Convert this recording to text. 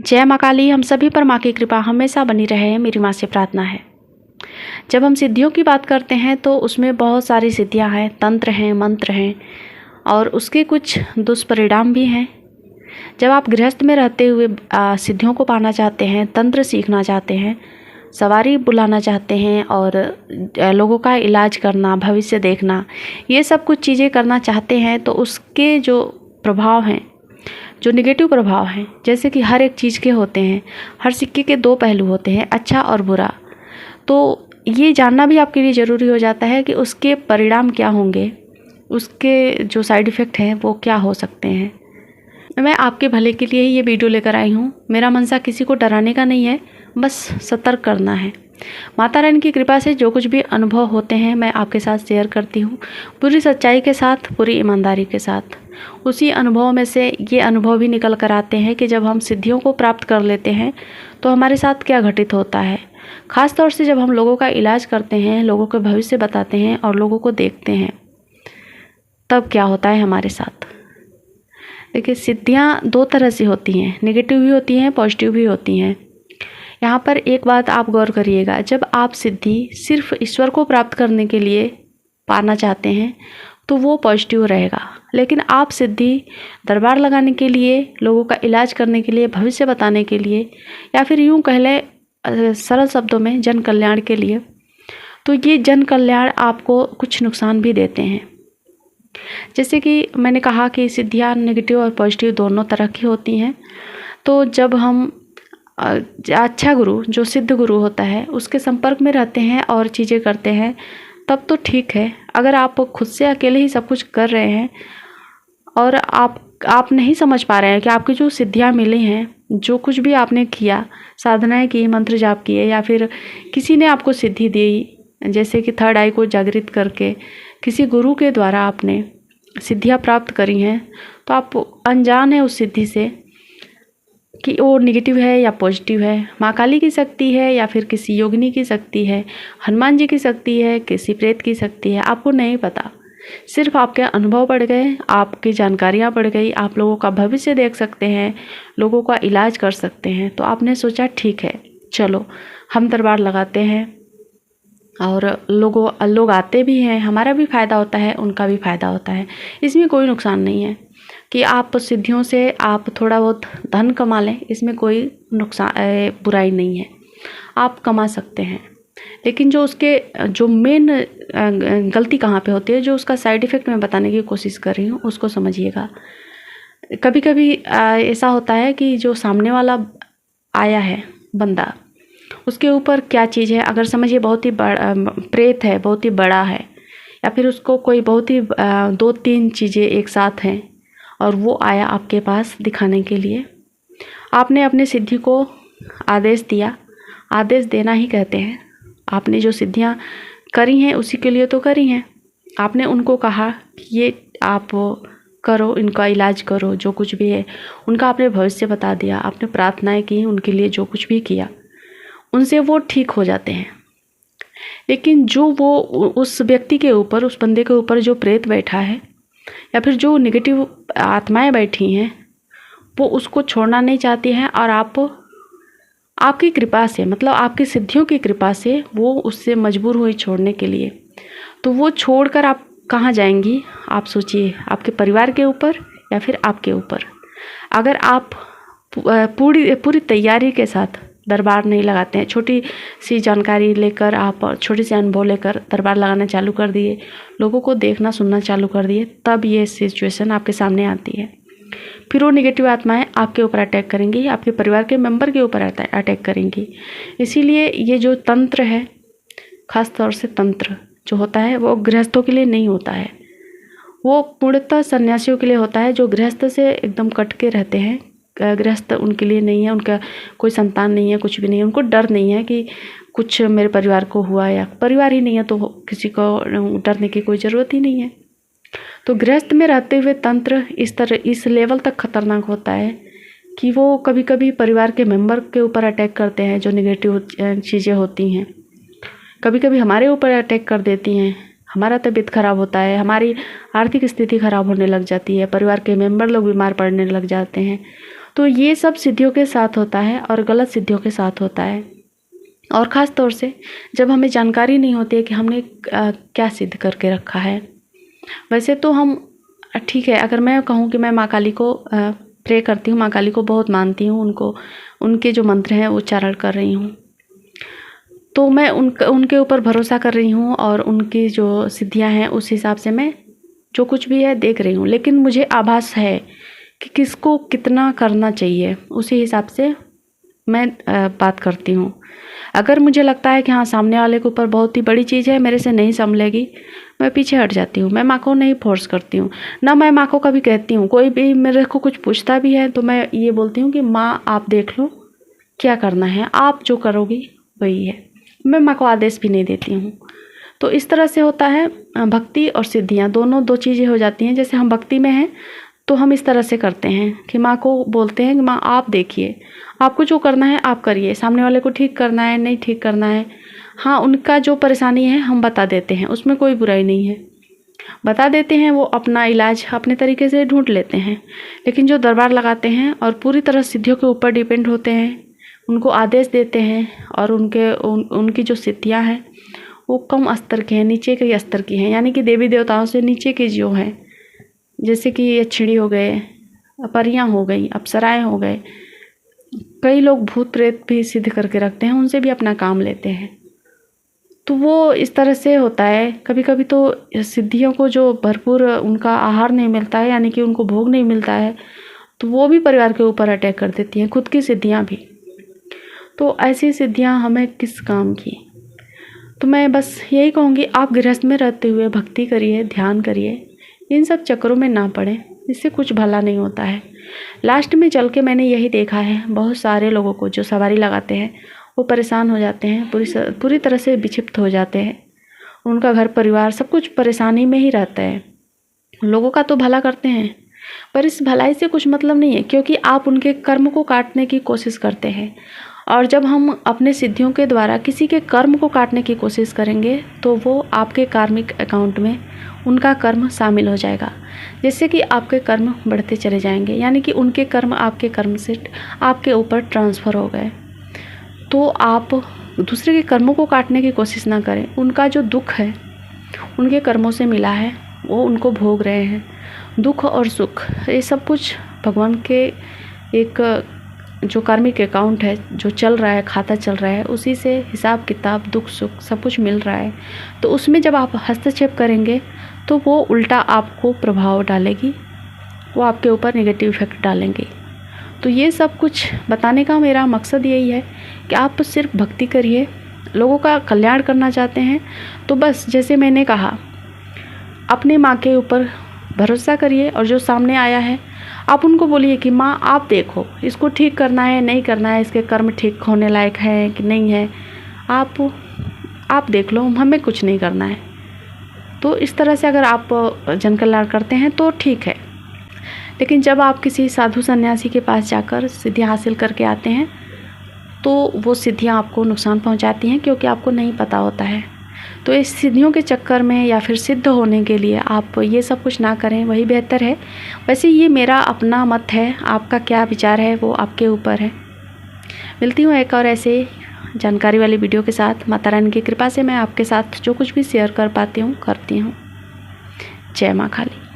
जय माँ काली, हम सभी पर माँ की कृपा हमेशा बनी रहे, मेरी माँ से प्रार्थना है। जब हम सिद्धियों की बात करते हैं तो उसमें बहुत सारी सिद्धियाँ हैं, तंत्र हैं, मंत्र हैं और उसके कुछ दुष्परिणाम भी हैं। जब आप गृहस्थ में रहते हुए सिद्धियों को पाना चाहते हैं, तंत्र सीखना चाहते हैं, सवारी बुलाना चाहते हैं और लोगों का इलाज करना, भविष्य देखना, ये सब कुछ चीज़ें करना चाहते हैं तो उसके जो प्रभाव हैं, जो नेगेटिव प्रभाव हैं, जैसे कि हर एक चीज़ के होते हैं, हर सिक्के के दो पहलू होते हैं, अच्छा और बुरा। तो ये जानना भी आपके लिए ज़रूरी हो जाता है कि उसके परिणाम क्या होंगे, उसके जो साइड इफ़ेक्ट हैं वो क्या हो सकते हैं। मैं आपके भले के लिए ही ये वीडियो लेकर आई हूँ। मेरा मनसा किसी को डराने का नहीं है, बस सतर्क करना है। माता रानी की कृपा से जो कुछ भी अनुभव होते हैं मैं आपके साथ शेयर करती हूँ, पूरी सच्चाई के साथ, पूरी ईमानदारी के साथ। उसी अनुभव में से ये अनुभव भी निकल कर आते हैं कि जब हम सिद्धियों को प्राप्त कर लेते हैं तो हमारे साथ क्या घटित होता है। ख़ास तौर से जब हम लोगों का इलाज करते हैं, लोगों के भविष्य बताते हैं और लोगों को देखते हैं, तब क्या होता है हमारे साथ। देखिए, सिद्धियाँ दो तरह से होती हैं, नेगेटिव भी होती हैं, पॉजिटिव भी होती हैं। यहाँ पर एक बात आप गौर करिएगा, जब आप सिद्धि सिर्फ ईश्वर को प्राप्त करने के लिए पाना चाहते हैं तो वो पॉजिटिव रहेगा। लेकिन आप सिद्धि दरबार लगाने के लिए, लोगों का इलाज करने के लिए, भविष्य बताने के लिए, या फिर यूँ कह लें सरल शब्दों में जन कल्याण के लिए, तो ये जन कल्याण आपको कुछ नुकसान भी देते हैं। जैसे कि मैंने कहा कि सिद्धियाँ नेगेटिव और पॉजिटिव दोनों तरह की होती हैं। तो जब हम अच्छा गुरु, जो सिद्ध गुरु होता है, उसके संपर्क में रहते हैं और चीज़ें करते हैं तब तो ठीक है। अगर आप खुद से अकेले ही सब कुछ कर रहे हैं और आप नहीं समझ पा रहे हैं कि आपकी जो सिद्धियाँ मिली हैं, जो कुछ भी आपने किया, साधनाएं की, मंत्र जाप किए, या फिर किसी ने आपको सिद्धि दी, जैसे कि थर्ड आई को जागृत करके किसी गुरु के द्वारा आपने सिद्धियाँ प्राप्त करी हैं, तो आप अनजान हैं उस सिद्धि से कि वो नेगेटिव है या पॉजिटिव है, माँ काली की शक्ति है या फिर किसी योगिनी की शक्ति है, हनुमान जी की शक्ति है, किसी प्रेत की शक्ति है, आपको नहीं पता। सिर्फ आपके अनुभव बढ़ गए, आपकी जानकारियाँ बढ़ गई, आप लोगों का भविष्य देख सकते हैं, लोगों का इलाज कर सकते हैं। तो आपने सोचा ठीक है, चलो हम दरबार लगाते हैं और लोग आते भी हैं, हमारा भी फ़ायदा होता है, उनका भी फ़ायदा होता है। इसमें कोई नुकसान नहीं है कि आप सिद्धियों से आप थोड़ा बहुत धन कमा लें, इसमें कोई बुराई नहीं है, आप कमा सकते हैं। लेकिन जो मेन गलती कहाँ पे होती है, जो उसका साइड इफ़ेक्ट मैं बताने की कोशिश कर रही हूँ, उसको समझिएगा। कभी कभी ऐसा होता है कि जो सामने वाला आया है बंदा, उसके ऊपर क्या चीज़ है, अगर समझिए बहुत ही बड़ा प्रेत है, बहुत ही बड़ा है, या फिर उसको कोई बहुत ही 2-3 चीज़ें एक साथ हैं और वो आया आपके पास दिखाने के लिए, आपने अपनी सिद्धि को आदेश दिया। आदेश देना ही कहते हैं। आपने जो सिद्धियाँ करी हैं उसी के लिए तो करी हैं। आपने उनको कहा कि ये आप करो, इनका इलाज करो, जो कुछ भी है उनका आपने भविष्य बता दिया, आपने प्रार्थनाएं की, उनके लिए जो कुछ भी किया, उनसे वो ठीक हो जाते हैं। लेकिन जो वो उस व्यक्ति के ऊपर, उस बंदे के ऊपर जो प्रेत बैठा है या फिर जो नेगेटिव आत्माएं बैठी हैं, वो उसको छोड़ना नहीं चाहती हैं और आपकी कृपा से, मतलब आपकी सिद्धियों की कृपा से वो उससे मजबूर हुई छोड़ने के लिए। तो वो छोड़कर आप कहाँ जाएंगी, आप सोचिए, आपके परिवार के ऊपर या फिर आपके ऊपर। अगर आप पूरी तैयारी के साथ दरबार नहीं लगाते हैं, छोटी सी जानकारी लेकर आप, छोटे से अनुभव लेकर दरबार लगाना चालू कर दिए, लोगों को देखना सुनना चालू कर दिए, तब ये सिचुएशन आपके सामने आती है। फिर वो नेगेटिव आत्माएं आपके ऊपर अटैक करेंगी, आपके परिवार के मेंबर के ऊपर अटैक करेंगी। इसीलिए ये जो तंत्र है, ख़ास तौर से तंत्र जो होता है, वो गृहस्थों के लिए नहीं होता है, वो पूर्णतः सन्यासियों के लिए होता है, जो गृहस्थ से एकदम कट के रहते हैं। गृहस्थ उनके लिए नहीं है, उनका कोई संतान नहीं है, कुछ भी नहीं है, उनको डर नहीं है कि कुछ मेरे परिवार को हुआ, या परिवार ही नहीं है तो किसी को डरने की कोई ज़रूरत ही नहीं है। तो गृहस्थ में रहते हुए तंत्र इस लेवल तक खतरनाक होता है कि वो कभी कभी परिवार के मेंबर के ऊपर अटैक करते हैं, जो नेगेटिव चीज़ें होती हैं, कभी कभी हमारे ऊपर अटैक कर देती हैं, हमारा तबीयत ख़राब होता है, हमारी आर्थिक स्थिति ख़राब होने लग जाती है, परिवार के मेंबर लोग बीमार पड़ने लग जाते हैं। तो ये सब सिद्धियों के साथ होता है और गलत सिद्धियों के साथ होता है। और ख़ास तौर से जब हमें जानकारी नहीं होती है कि हमने क्या सिद्ध करके रखा है। वैसे तो हम ठीक है, अगर मैं कहूँ कि मैं माँ काली को प्रे करती हूँ, माँ काली को बहुत मानती हूँ, उनके जो मंत्र हैं उच्चारण कर रही हूँ, तो मैं उनके ऊपर भरोसा कर रही हूँ और उनकी जो सिद्धियाँ हैं उस हिसाब से मैं जो कुछ भी है देख रही हूँ। लेकिन मुझे आभास है कि किसको कितना करना चाहिए, उसी हिसाब से मैं बात करती हूँ। अगर मुझे लगता है कि हाँ सामने वाले के ऊपर बहुत ही बड़ी चीज़ है, मेरे से नहीं संभलेगी, मैं पीछे हट जाती हूँ। मैं माँ को नहीं फोर्स करती हूँ, ना मैं माँ को कभी कहती हूँ। कोई भी मेरे को कुछ पूछता भी है तो मैं ये बोलती हूँ कि माँ आप देख लो क्या करना है, आप जो करोगी वही है। मैं माँ को आदेश भी नहीं देती हूँ। तो इस तरह से होता है। भक्ति और सिद्धियाँ दोनों दो चीज़ें हो जाती हैं। जैसे हम भक्ति में हैं तो हम इस तरह से करते हैं कि माँ को बोलते हैं कि माँ आप देखिए, आपको जो करना है आप करिए, सामने वाले को ठीक करना है नहीं ठीक करना है, हाँ उनका जो परेशानी है हम बता देते हैं, उसमें कोई बुराई नहीं है, बता देते हैं, वो अपना इलाज अपने तरीके से ढूंढ लेते हैं। लेकिन जो दरबार लगाते हैं और पूरी तरह सिद्धियों के ऊपर डिपेंड होते हैं, उनको आदेश देते हैं और उनकी जो सिद्धियाँ हैं वो कम स्तर की हैं, नीचे के स्तर की हैं, यानी कि देवी देवताओं से नीचे की जो हैं, जैसे कि यक्षिणी हो गए, परियां हो गई, अप्सराएं हो गए, कई लोग भूत प्रेत भी सिद्ध करके रखते हैं, उनसे भी अपना काम लेते हैं। तो वो इस तरह से होता है। कभी कभी तो सिद्धियों को जो भरपूर उनका आहार नहीं मिलता है, यानी कि उनको भोग नहीं मिलता है, तो वो भी परिवार के ऊपर अटैक कर देती हैं, खुद की सिद्धियाँ भी। तो ऐसी सिद्धियाँ हमें किस काम की। तो मैं बस यही कहूँगी, आप गृहस्थ में रहते हुए भक्ति करिए, ध्यान करिए, इन सब चक्करों में ना पड़े, इससे कुछ भला नहीं होता है। लास्ट में चल के मैंने यही देखा है, बहुत सारे लोगों को जो सवारी लगाते हैं वो परेशान हो जाते हैं, पूरी तरह से विक्षिप्त हो जाते हैं, उनका घर परिवार सब कुछ परेशानी में ही रहता है। लोगों का तो भला करते हैं पर इस भलाई से कुछ मतलब नहीं है, क्योंकि आप उनके कर्म को काटने की कोशिश करते हैं। और जब हम अपने सिद्धियों के द्वारा किसी के कर्म को काटने की कोशिश करेंगे तो वो आपके कार्मिक अकाउंट में उनका कर्म शामिल हो जाएगा, जिससे कि आपके कर्म बढ़ते चले जाएंगे, यानी कि उनके कर्म आपके कर्म से आपके ऊपर ट्रांसफ़र हो गए। तो आप दूसरे के कर्मों को काटने की कोशिश ना करें। उनका जो दुख है उनके कर्मों से मिला है, वो उनको भोग रहे हैं। दुख और सुख ये सब कुछ भगवान के एक जो कार्मिक अकाउंट है, जो चल रहा है, खाता चल रहा है, उसी से हिसाब किताब दुख सुख सब कुछ मिल रहा है। तो उसमें जब आप हस्तक्षेप करेंगे तो वो उल्टा आपको प्रभाव डालेगी, वो आपके ऊपर नेगेटिव इफेक्ट डालेंगे। तो ये सब कुछ बताने का मेरा मकसद यही है कि आप सिर्फ भक्ति करिए, लोगों का कल्याण करना चाहते हैं तो बस जैसे मैंने कहा, अपने माँ के ऊपर भरोसा करिए और जो सामने आया है आप उनको बोलिए कि माँ आप देखो, इसको ठीक करना है नहीं करना है, इसके कर्म ठीक होने लायक है कि नहीं है, आप देख लो, हमें कुछ नहीं करना है। तो इस तरह से अगर आप जन कल्याण करते हैं तो ठीक है। लेकिन जब आप किसी साधु सन्यासी के पास जाकर सिद्धियाँ हासिल करके आते हैं तो वो सिद्धियाँ आपको नुकसान पहुंचाती हैं, क्योंकि आपको नहीं पता होता है। तो इस सिद्धियों के चक्कर में या फिर सिद्ध होने के लिए आप ये सब कुछ ना करें, वही बेहतर है। वैसे ये मेरा अपना मत है, आपका क्या विचार है वो आपके ऊपर है। मिलती हूँ एक और ऐसे जानकारी वाली वीडियो के साथ। माता रानी की कृपा से मैं आपके साथ जो कुछ भी शेयर कर पाती हूँ करती हूँ। जय माँ काली।